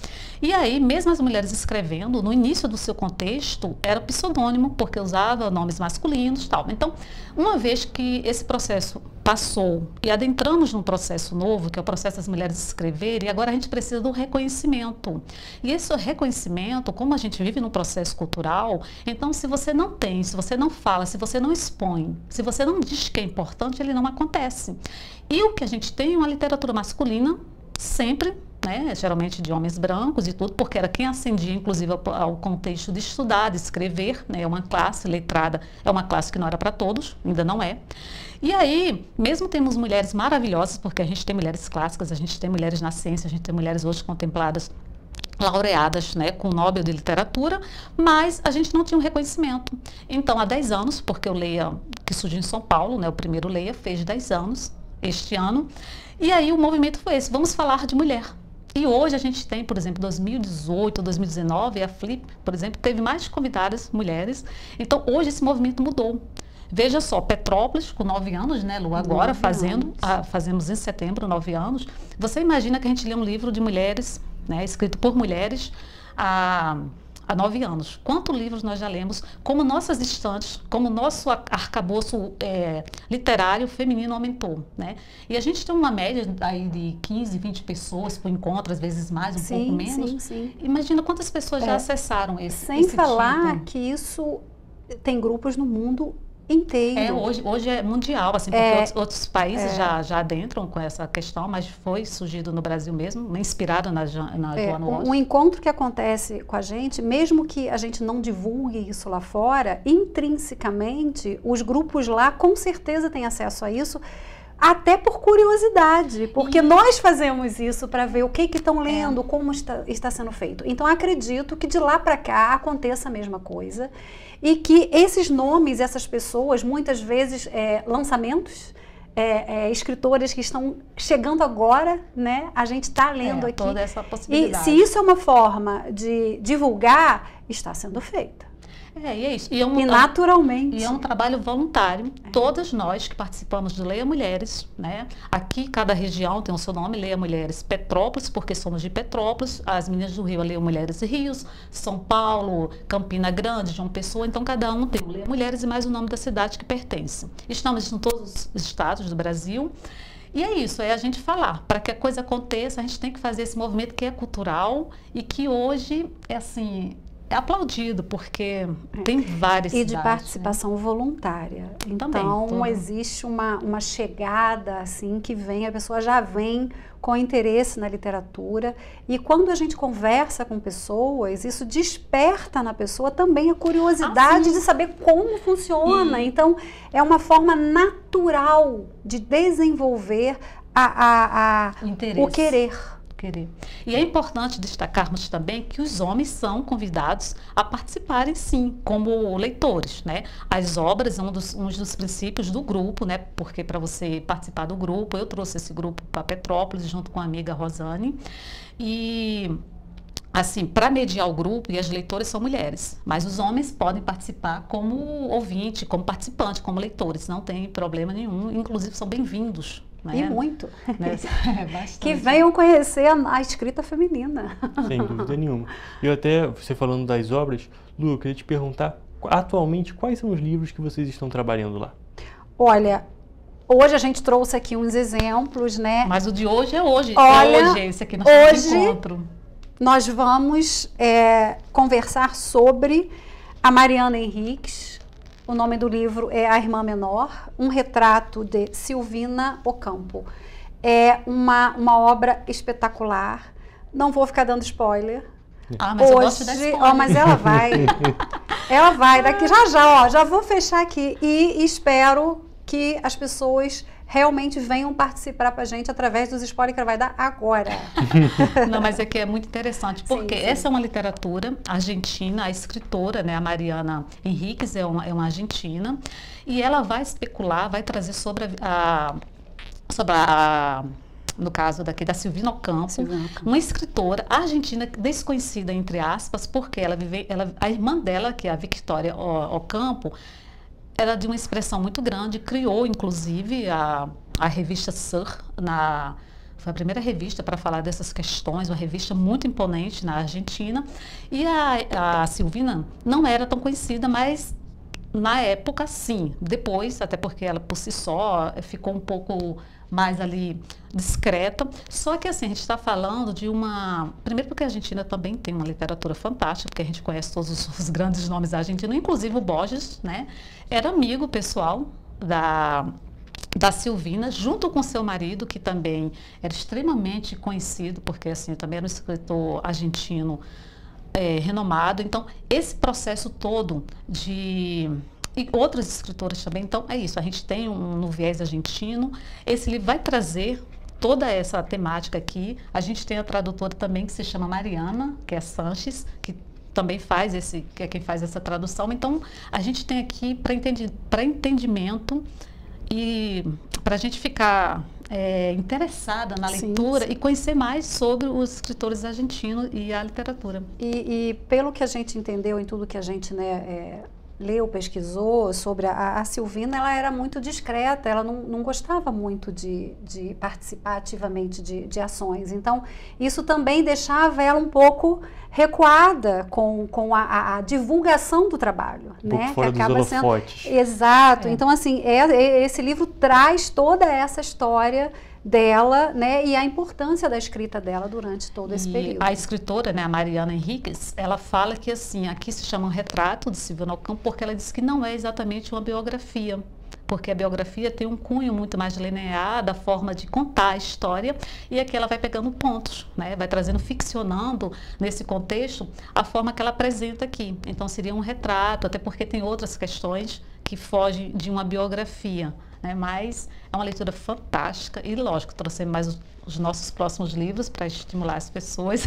E aí, mesmo as mulheres escrevendo, no início do seu contexto, era pseudônimo, porque usava nomes masculinos e tal. Então, uma vez que esse processo passou e adentramos num processo novo, que é o processo das mulheres escreverem, e agora a gente precisa do reconhecimento. E esse reconhecimento, como a gente vive num processo cultural, então se você não tem, se você não fala, se você não expõe, se você não diz que é importante, ele não acontece. E o que a gente tem é uma literatura masculina, sempre, né, geralmente de homens brancos e tudo, porque era quem ascendia, inclusive, ao contexto de estudar, de escrever, né, é uma classe letrada, é uma classe que não era para todos, ainda não é. E aí, mesmo temos mulheres maravilhosas, porque a gente tem mulheres clássicas, a gente tem mulheres na ciência, a gente tem mulheres hoje contempladas, laureadas, né, com o Nobel de Literatura, mas a gente não tinha um reconhecimento. Então, há 10 anos, porque o Leia, que surgiu em São Paulo, né, o primeiro Leia, fez 10 anos este ano, e aí o movimento foi esse, vamos falar de mulher. E hoje a gente tem, por exemplo, 2018, 2019, a Flip, por exemplo, teve mais convidadas mulheres. Então, hoje esse movimento mudou. Veja só, Petrópolis, com 9 anos, né, Lu, agora fazemos em setembro 9 anos. Você imagina que a gente lê um livro de mulheres, né, escrito por mulheres, há 9 anos. Quantos livros nós já lemos, como nossas estantes, como nosso arcabouço literário feminino aumentou, né? E a gente tem uma média aí de 15, 20 pessoas por encontro, às vezes mais, um pouco menos. Sim. Imagina quantas pessoas já acessaram esse Sem falar tipo. que isso tem grupos no mundo inteiro. Hoje é mundial, assim, porque outros países já adentram com essa questão, mas foi surgido no Brasil mesmo, inspirado na Joanna Walsh. Um encontro que acontece com a gente, mesmo que a gente não divulgue isso lá fora, intrinsecamente, os grupos lá com certeza têm acesso a isso, até por curiosidade, porque nós fazemos isso para ver o que estão lendo, como está sendo feito. Então, acredito que de lá para cá aconteça a mesma coisa e que esses nomes, essas pessoas, muitas vezes lançamentos, escritoras que estão chegando agora, né? A gente está lendo aqui. Toda essa possibilidade. E se isso é uma forma de divulgar, está sendo feita. E é isso. E naturalmente. E é um trabalho voluntário. Todas nós que participamos do Leia Mulheres, né? Aqui, cada região tem o seu nome, Leia Mulheres Petrópolis, porque somos de Petrópolis. As meninas do Rio, a Leia Mulheres Rios, São Paulo, Campina Grande, João Pessoa. Então, cada um tem o Leia Mulheres e mais o nome da cidade que pertence. Estamos em todos os estados do Brasil. E é isso, é a gente falar. Para que a coisa aconteça, a gente tem que fazer esse movimento que é cultural e que hoje é assim... É aplaudido, porque tem várias cidades. E de participação voluntária. Então, existe uma chegada, assim, que vem, a pessoa já vem com interesse na literatura. E quando a gente conversa com pessoas, isso desperta na pessoa também a curiosidade de saber como funciona. Então, é uma forma natural de desenvolver o querer. E é importante destacarmos também que os homens são convidados a participarem, sim, como leitores, né? As obras são um dos princípios do grupo, né? Porque para você participar do grupo, eu trouxe esse grupo para Petrópolis junto com a amiga Rosane. E, assim, para mediar o grupo, e as leitoras são mulheres, mas os homens podem participar como ouvinte, como participante, como leitores, não tem problema nenhum, inclusive são bem-vindos. E muito. Né? Que venham conhecer a escrita feminina. Sem dúvida nenhuma. Eu até, você falando das obras, Lu, eu queria te perguntar, atualmente, quais são os livros que vocês estão trabalhando lá? Olha, hoje a gente trouxe aqui uns exemplos, né? Mas o de hoje é hoje. Olha, esse aqui nós temos encontro. Nós vamos conversar sobre a Mariana Henriques. O nome do livro é A Irmã Menor, um retrato de Silvina Ocampo. É uma obra espetacular. Não vou ficar dando spoiler. Mas eu gosto da spoiler. Mas ela vai. Ela vai. Daqui já vou fechar aqui. E espero que as pessoas realmente venham participar para a gente através dos spoilers que ela vai dar agora. Não, mas é que é muito interessante, porque essa é uma literatura argentina, a escritora, né, a Mariana Henriques, é uma argentina, e ela vai especular, vai trazer sobre no caso daqui da Silvina Ocampo, uma escritora argentina desconhecida, entre aspas, porque a irmã dela, que é a Victoria Ocampo, era de uma expressão muito grande, criou inclusive a revista Sur, foi a primeira revista para falar dessas questões, uma revista muito imponente na Argentina, e a Silvina não era tão conhecida, mas na época sim, depois, até porque ela por si só ficou um pouco mais ali discreta, só que assim, a gente está falando de primeiro porque a Argentina também tem uma literatura fantástica, porque a gente conhece todos os grandes nomes da Argentina, inclusive o Borges, né, era amigo pessoal da Silvina, junto com seu marido, que também era extremamente conhecido, porque assim, também era um escritor argentino renomado, então esse processo todo e outras escritoras também. Então, é isso. A gente tem no viés argentino. Esse livro vai trazer toda essa temática aqui. A gente tem a tradutora também, que se chama Mariana, que é Sanches, que também que é quem faz essa tradução. Então, a gente tem aqui para entendimento e para a gente ficar interessada na leitura e conhecer mais sobre os escritores argentinos e a literatura. E pelo que a gente entendeu em tudo que a gente leu, pesquisou sobre a Silvina, ela era muito discreta, ela não gostava muito de participar ativamente de ações. Então, isso também deixava ela um pouco recuada com a divulgação do trabalho. Um pouco fora dos holofotes. Exato. Então, assim, esse livro traz toda essa história dela, né, e a importância da escrita dela durante todo esse período. A escritora, né, a Mariana Henriques, ela fala que assim, aqui se chama um retrato de Silvina Ocampo porque ela diz que não é exatamente uma biografia, porque a biografia tem um cunho muito mais linear da forma de contar a história, e aqui ela vai pegando pontos, né, vai trazendo, ficcionando nesse contexto a forma que ela apresenta aqui. Então seria um retrato, até porque tem outras questões que fogem de uma biografia, né? Mas é uma leitura fantástica e, lógico, trouxemos mais os nossos próximos livros para estimular as pessoas.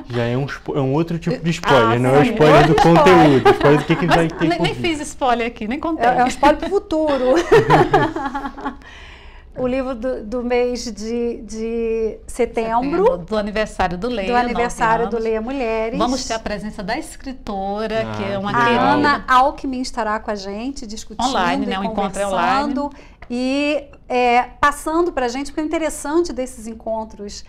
Já é um outro tipo de spoiler, não é o spoiler do conteúdo, spoiler do que vai ter. Nem fiz spoiler aqui, nem contei. É um spoiler para o futuro. O livro do mês de setembro. Do aniversário do Leia. Do aniversário do Leia Mulheres. Vamos ter a presença da escritora, que é uma querida. A Ana Alckmin estará com a gente, discutindo online, né? Um encontro online. E passando para a gente, porque o interessante desses encontros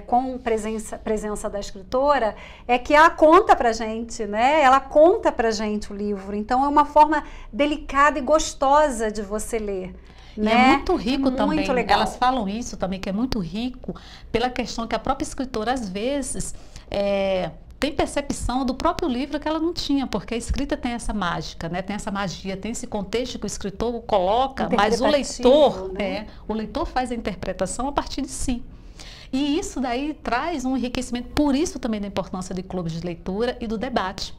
com presença da escritora é que ela conta para a gente, né? Ela conta para a gente o livro. Então é uma forma delicada e gostosa de você ler. E né? é muito rico também, muito legal. Elas falam isso também, que é muito rico pela questão que a própria escritora, às vezes, tem percepção do próprio livro que ela não tinha, porque a escrita tem essa mágica, né? Tem essa magia, tem esse contexto que o escritor coloca, mas o leitor, né? O leitor faz a interpretação a partir de si. E isso daí traz um enriquecimento, por isso também da importância de clubes de leitura e do debate.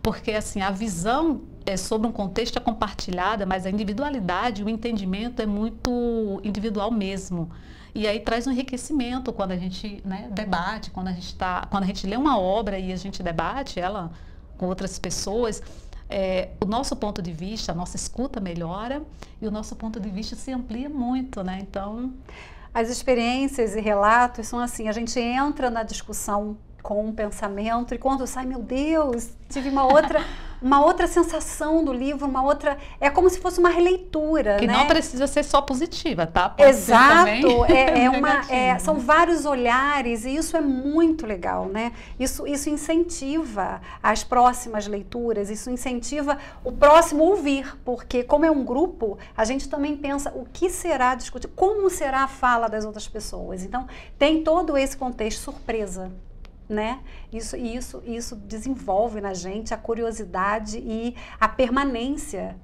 Porque assim, a visão sobre um contexto é compartilhada, mas a individualidade, o entendimento é muito individual mesmo. E aí traz um enriquecimento quando a gente, né, debate, quando a gente lê uma obra e a gente debate ela com outras pessoas, o nosso ponto de vista, a nossa escuta melhora e o nosso ponto de vista se amplia muito, né? Então, as experiências e relatos são assim, a gente entra na discussão com um pensamento e quando sai, meu Deus, tive uma outra sensação do livro, uma outra, é como se fosse uma releitura, que né? não precisa ser só positiva, tá? Pode Exato, ser são vários olhares e isso é muito legal, né? Isso incentiva as próximas leituras, isso incentiva o próximo ouvir, porque como é um grupo, a gente também pensa o que será discutido, como será a fala das outras pessoas. Então, tem todo esse contexto surpresa. Né? Isso desenvolve na gente a curiosidade e a permanência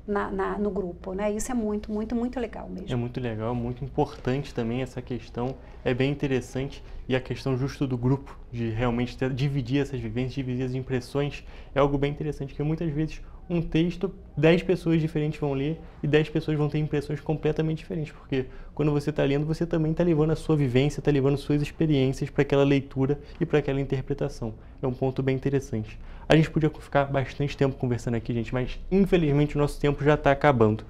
no grupo, né? Isso é muito, muito, muito legal mesmo. É muito legal, muito importante também essa questão, é bem interessante, e a questão justo do grupo, de realmente dividir essas vivências, dividir as impressões, é algo bem interessante, porque muitas vezes um texto, 10 pessoas diferentes vão ler e 10 pessoas vão ter impressões completamente diferentes, porque quando você está lendo, você também está levando a sua vivência, está levando suas experiências para aquela leitura e para aquela interpretação. É um ponto bem interessante. A gente podia ficar bastante tempo conversando aqui, gente, mas infelizmente o nosso tempo já está acabando.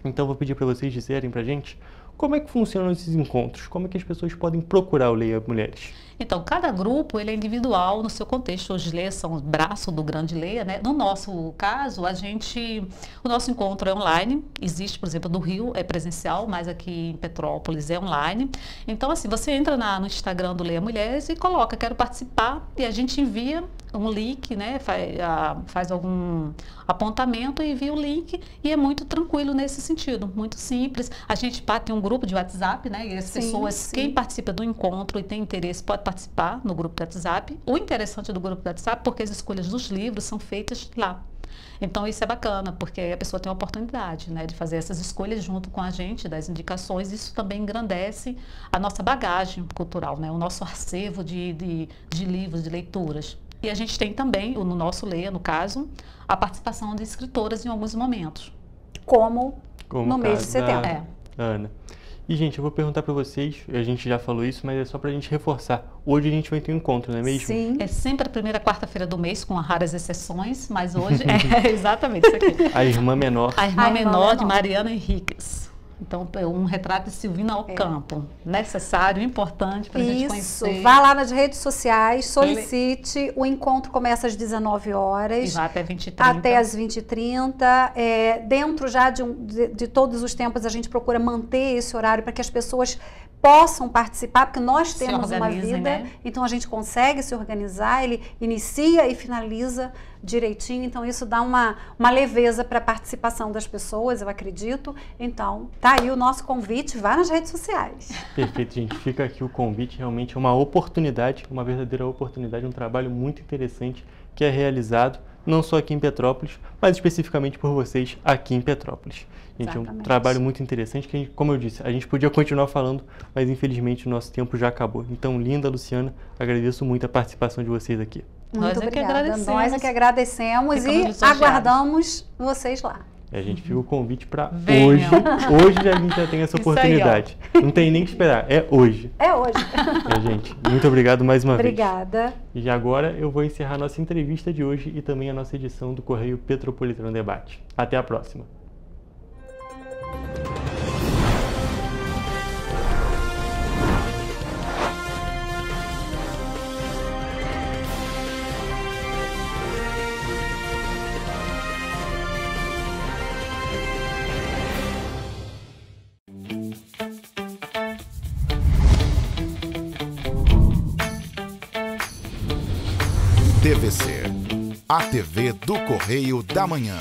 Então vou pedir para vocês dizerem para a gente como é que funcionam esses encontros, como é que as pessoas podem procurar o Leia Mulheres. Então, cada grupo ele é individual no seu contexto. Os Leia são o braço do grande Leia, né? No nosso caso, o nosso encontro é online. Existe, por exemplo, no Rio é presencial, mas aqui em Petrópolis é online. Então, assim, você entra no Instagram do Leia Mulheres e coloca, quero participar, e a gente envia um link, né? Faz algum apontamento e envia o link, e é muito tranquilo nesse sentido, muito simples. A gente tem um grupo de WhatsApp, né? E as pessoas, quem participa do encontro e tem interesse, pode participar no grupo do WhatsApp. O interessante do grupo do WhatsApp, porque as escolhas dos livros são feitas lá. Então isso é bacana, porque a pessoa tem a oportunidade, né, de fazer essas escolhas junto com a gente, das indicações. Isso também engrandece a nossa bagagem cultural, né, o nosso acervo de livros, de leituras. E a gente tem também, no nosso Leia, no caso, a participação de escritoras em alguns momentos. Como no mês de setembro. Ana. E, gente, eu vou perguntar para vocês, a gente já falou isso, mas é só para a gente reforçar. Hoje a gente vai ter um encontro, não é mesmo? Sim. É sempre a primeira quarta-feira do mês, com raras exceções, mas hoje é exatamente isso aqui. A irmã menor. A irmã menor de Mariana Henriques. Então, um retrato de Silvina Ocampo. Necessário, importante para a gente conhecer. Isso, vá lá nas redes sociais, solicite. O encontro começa às 19 horas. E vai até 20h30. Até às 20h30. Dentro já de todos os tempos, a gente procura manter esse horário para que as pessoas possam participar, porque nós temos uma organizem, vida, né? então a gente consegue se organizar, ele inicia e finaliza direitinho, então isso dá uma leveza para a participação das pessoas, eu acredito. Então, tá aí o nosso convite, vá nas redes sociais. Perfeito, gente. Fica aqui o convite, realmente é uma oportunidade, uma verdadeira oportunidade, um trabalho muito interessante que é realizado, não só aqui em Petrópolis, mas especificamente por vocês aqui em Petrópolis. Gente, é um trabalho muito interessante que, como eu disse, a gente podia continuar falando, mas infelizmente o nosso tempo já acabou. Então, linda Luciana, agradeço muito a participação de vocês aqui. Muito obrigada. Nós é que agradecemos Ficamos e aguardamos vocês lá. A gente fica o convite para Venham. hoje. Hoje a gente já tem essa oportunidade. Não tem nem que esperar, é hoje. É hoje. Gente, muito obrigado mais uma vez. Obrigada. E agora eu vou encerrar nossa entrevista de hoje e também a nossa edição do Correio Petropolitano Debate. Até a próxima. TVC, a TV do Correio da Manhã.